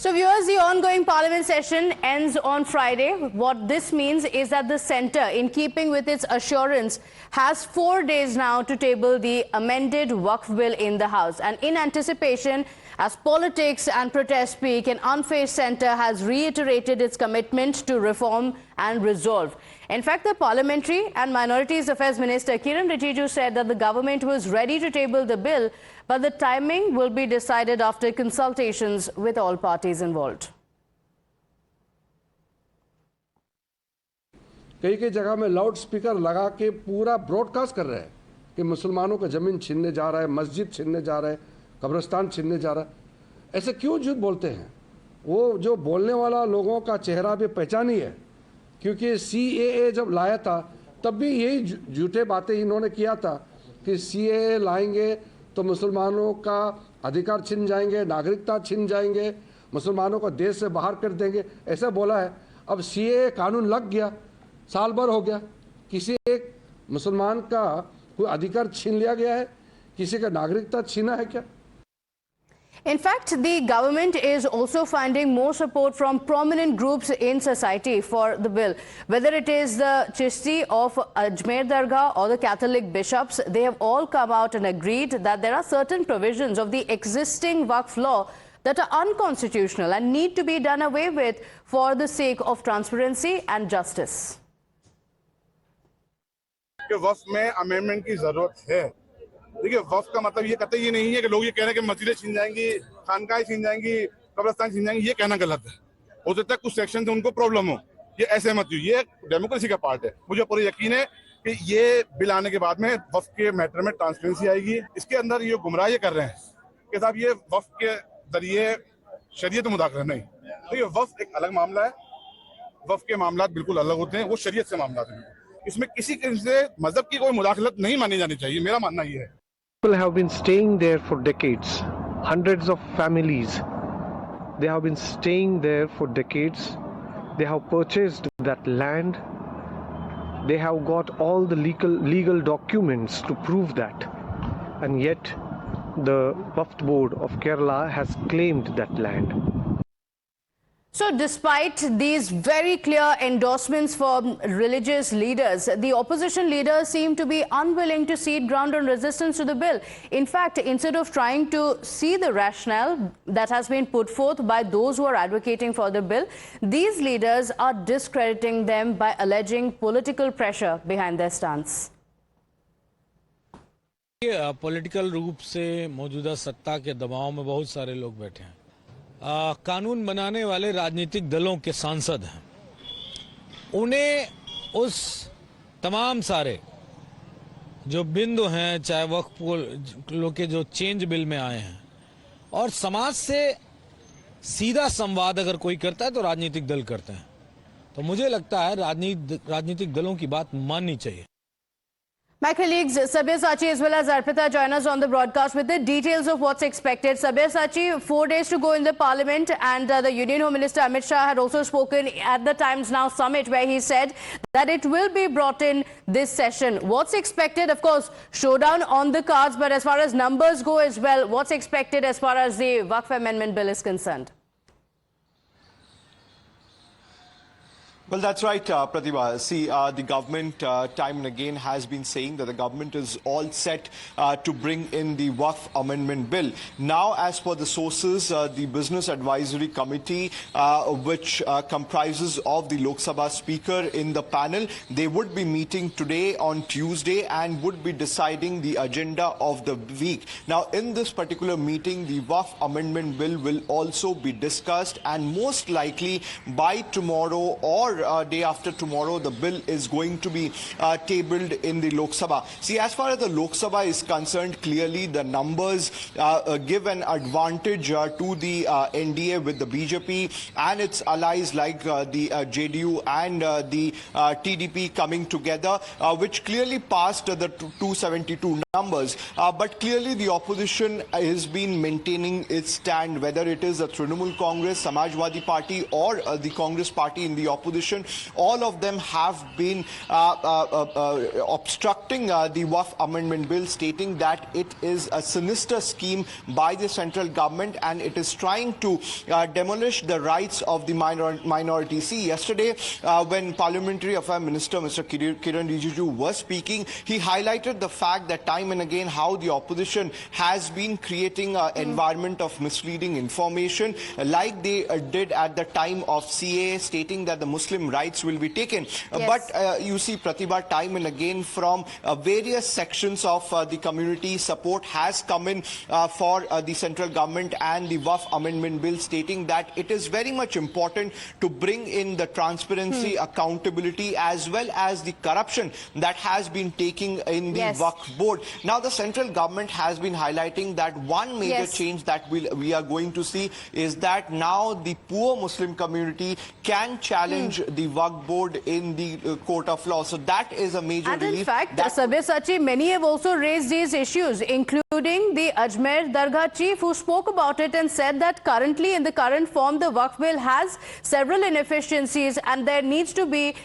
So viewers, the ongoing parliament session ends on Friday. What this means is that the centre, in keeping with its assurance, has 4 days now to table the amended Waqf bill in the House. And in anticipation, as politics and protests peak, an unfazed centre has reiterated its commitment to reform and resolve. In fact, the Parliamentary and Minorities Affairs Minister Kiran Rijiju said that the government was ready to table the bill, but the timing will be decided after consultations with all parties involved. कई कई जगह में loud speaker लगा के पूरा broadcast कर रहे हैं कि मुसलमानों का जमीन छीनने जा रहा है, मस्जिद छीनने जा रहा है, कब्रिस्तान छीनने जा रहा है। ऐसे क्यों झूठ बोलते हैं? वो जो बोलने वाला लोगों का चेहरा भी पहचानी है, क्योंकि CAA जब लाया था तब भी यही झूठे बातें इन्होंने किया था कि CAA लाएंगे तो मुसलमानों का अधिकार छिन जाएंगे, नागरिकता छिन जाएंगे, मुसलमानों को देश से बाहर कर देंगे, ऐसा बोला है। अब CAA कानून लग गया, साल भर हो गया, किसी एक मुसलमान का कोई अधिकार छीन लिया गया है? किसी का नागरिकता छीना है क्या? In fact, the government is also finding more support from prominent groups in society for the bill. Whether it is the Chishti of Ajmer Dargah or the Catholic bishops, they have all come out and agreed that there are certain provisions of the existing Waqf law that are unconstitutional and need to be done away with for the sake of transparency and justice. वक़्फ़ में amendment की जरूरत है। देखिए, वक़्फ़ का मतलब ये कतई ये नहीं है कि लोग ये कह रहे हैं कि मस्जिदें छीन जाएंगी, खानकाएं छीन जाएंगी, कब्रिस्तान छीन जाएंगी। ये कहना गलत है। हो सकता है कुछ सेक्शन से उनको प्रॉब्लम हो, ये ऐसे मत हो। ये डेमोक्रेसी का पार्ट है। मुझे पूरा यकीन है कि ये बिल आने के बाद में वक़्फ़ के मैटर में ट्रांसपेरेंसी आएगी। इसके अंदर ये गुमराह ये कर रहे हैं कि साहब ये वक़्फ़ के जरिए शरीयत मुदाखलत नहीं। देखिए, वक़्फ़ एक अलग मामला है, वक़्फ़ के मामला बिल्कुल अलग होते हैं, वो शरीयत से मामला है। इसमें किसी से मजहब की कोई मुदाखलत नहीं मानी जानी चाहिए, मेरा मानना ये है। People have been staying there for decades. Hundreds of families, they have been staying there for decades. They have purchased that land. They have got all the legal documents to prove that. And yet, the Waqf Board of Kerala has claimed that land. So despite these very clear endorsements from religious leaders, the opposition leaders seem to be unwilling to cede ground on resistance to the bill. In fact, instead of trying to see the rationale that has been put forth by those who are advocating for the bill, these leaders are discrediting them by alleging political pressure behind their stance. Political रूप से मौजूदा सत्ता के दबाव में बहुत सारे लोग बैठे हैं। कानून बनाने वाले राजनीतिक दलों के सांसद हैं, उन्हें उस तमाम सारे जो बिंदु हैं, चाहे वक्फ लोग के जो चेंज बिल में आए हैं, और समाज से सीधा संवाद अगर कोई करता है तो राजनीतिक दल करते हैं। तो मुझे लगता है राजनीतिक दलों की बात माननी चाहिए। My colleagues Sabir Sachi as well as Arpita join us on the broadcast with the details of what's expected. Sabir Sachi, 4 days to go in the parliament, and the Union Home Minister Amit Shah had also spoken at the Times Now summit where he said that it will be brought in this session. What's expected? Of course, showdown on the cards, but as far as numbers go as well, what's expected as far as the Waqf Amendment Bill is concerned? Well, that's right, Pratibha. See, the government time and again has been saying that the government is all set to bring in the Waqf Amendment Bill. Now, as per the sources, the Business Advisory Committee, which comprises of the Lok Sabha Speaker in the panel, they would be meeting today on Tuesday and would be deciding the agenda of the week. Now, in this particular meeting, the Waqf Amendment Bill will also be discussed, and most likely by tomorrow or day after tomorrow, the bill is going to be tabled in the Lok Sabha. See, as far as the Lok Sabha is concerned, clearly the numbers give an advantage to the NDA with the BJP and its allies like the JDU and the TDP coming together, which clearly passed the 272 numbers. But clearly the opposition has been maintaining its stand, whether it is the Trinamool Congress, Samajwadi Party or the Congress Party in the opposition. opposition, all of them have been obstructing the Waqf Amendment Bill, stating that it is a sinister scheme by the central government and it is trying to demolish the rights of the minority. See, yesterday when Parliamentary Affairs Minister Mr. Kiran Rijiju was speaking, he highlighted the fact that time and again how the opposition has been creating an environment of misleading information, like they did at the time of CAA, stating that the Muslim rights will be taken. But you see, Pratibha, time and again from various sections of the community, support has come in for the central government and the Waqf Amendment Bill, stating that it is very much important to bring in the transparency, accountability, as well as the corruption that has been taking in the Waqf board. Now, the central government has been highlighting that one major change that we are going to see is that now the poor Muslim community can challenge the Waqf board in the court of law. So that is a major relief. And in fact, Sabyasachi, many have also raised these issues, including the Ajmer Dargah chief, who spoke about it and said that currently, in the current form, the Waqf bill has several inefficiencies and there needs to be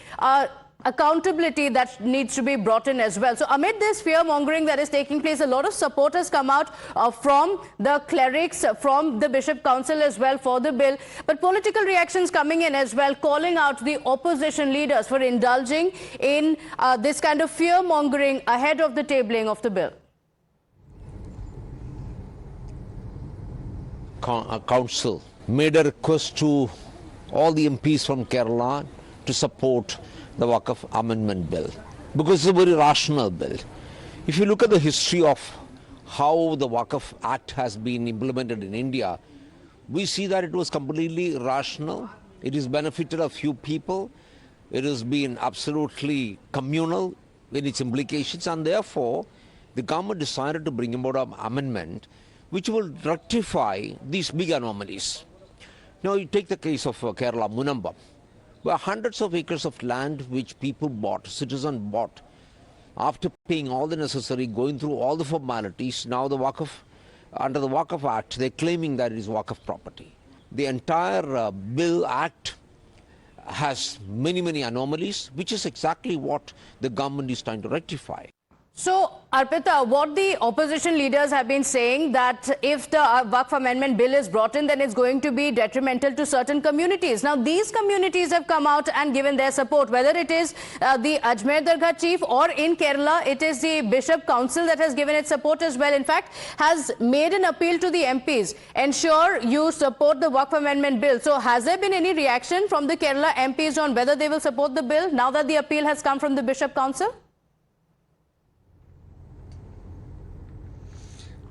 accountability that needs to be brought in as well. So amid this fear-mongering that is taking place, a lot of support has come out from the clerics, from the Bishop Council as well for the bill. But political reactions coming in as well, calling out the opposition leaders for indulging in this kind of fear-mongering ahead of the tabling of the bill. Council made a request to all the MPs from Kerala to support the Waqf Amendment Bill, because it's a very rational bill. If you look at the history of how the Waqf Act has been implemented in India, we see that it was completely rational. It has benefited a few people. It has been absolutely communal in its implications, and therefore the government decided to bring about an amendment which will rectify these big anomalies. Now you take the case of Kerala, Munambam, where hundreds of acres of land which people bought, citizens bought, after paying all the necessary, going through all the formalities, now the Waqf, under the Waqf Act, they're claiming that it is Waqf property. The entire bill act has many anomalies, which is exactly what the government is trying to rectify. So, Arpita, what the opposition leaders have been saying that if the Waqf Amendment Bill is brought in, then it's going to be detrimental to certain communities. Now, these communities have come out and given their support, whether it is the Ajmer Dargah chief or in Kerala, it is the Bishop Council that has given its support as well. In fact, has made an appeal to the MPs, ensure you support the Waqf Amendment Bill. So, has there been any reaction from the Kerala MPs on whether they will support the bill now that the appeal has come from the Bishop Council?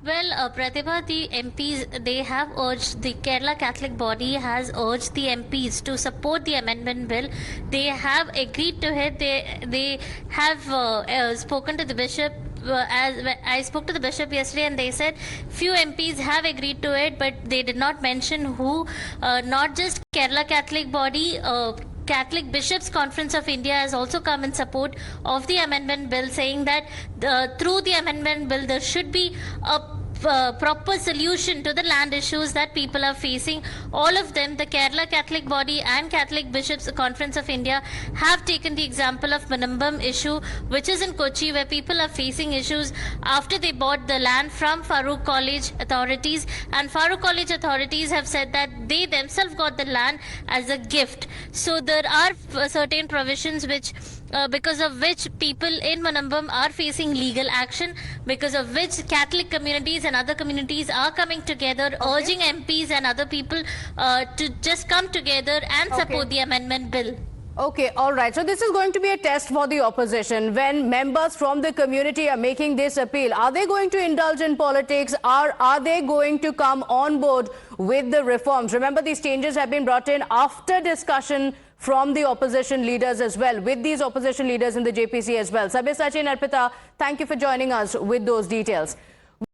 Well, Pratibha, the MPs, they have urged, the Kerala Catholic body has urged the MPs to support the amendment bill. They have agreed to it. They have spoken to the bishop. As I spoke to the bishop yesterday, and they said few MPs have agreed to it, but they did not mention who. Not just Kerala Catholic body. Catholic Bishops Conference of India has also come in support of the amendment bill, saying that through the amendment bill there should be a proper solution to the land issues that people are facing. All of them, the Kerala Catholic body and Catholic Bishops Conference of India, have taken the example of Munambam issue, which is in Kochi, where people are facing issues after they bought the land from Farooq College authorities, and Farooq College authorities have said that they themselves got the land as a gift. So there are certain provisions which because of which people in Munambam are facing legal action, because of which Catholic communities and other communities are coming together, urging MPs and other people to just come together and support the amendment bill. Okay, all right. So this is going to be a test for the opposition. When members from the community are making this appeal, are they going to indulge in politics, or are they going to come on board with the reforms? Remember, these changes have been brought in after discussion from the opposition leaders as well, with these opposition leaders in the JPC as well. Sabyasachi and Arpita, thank you for joining us with those details.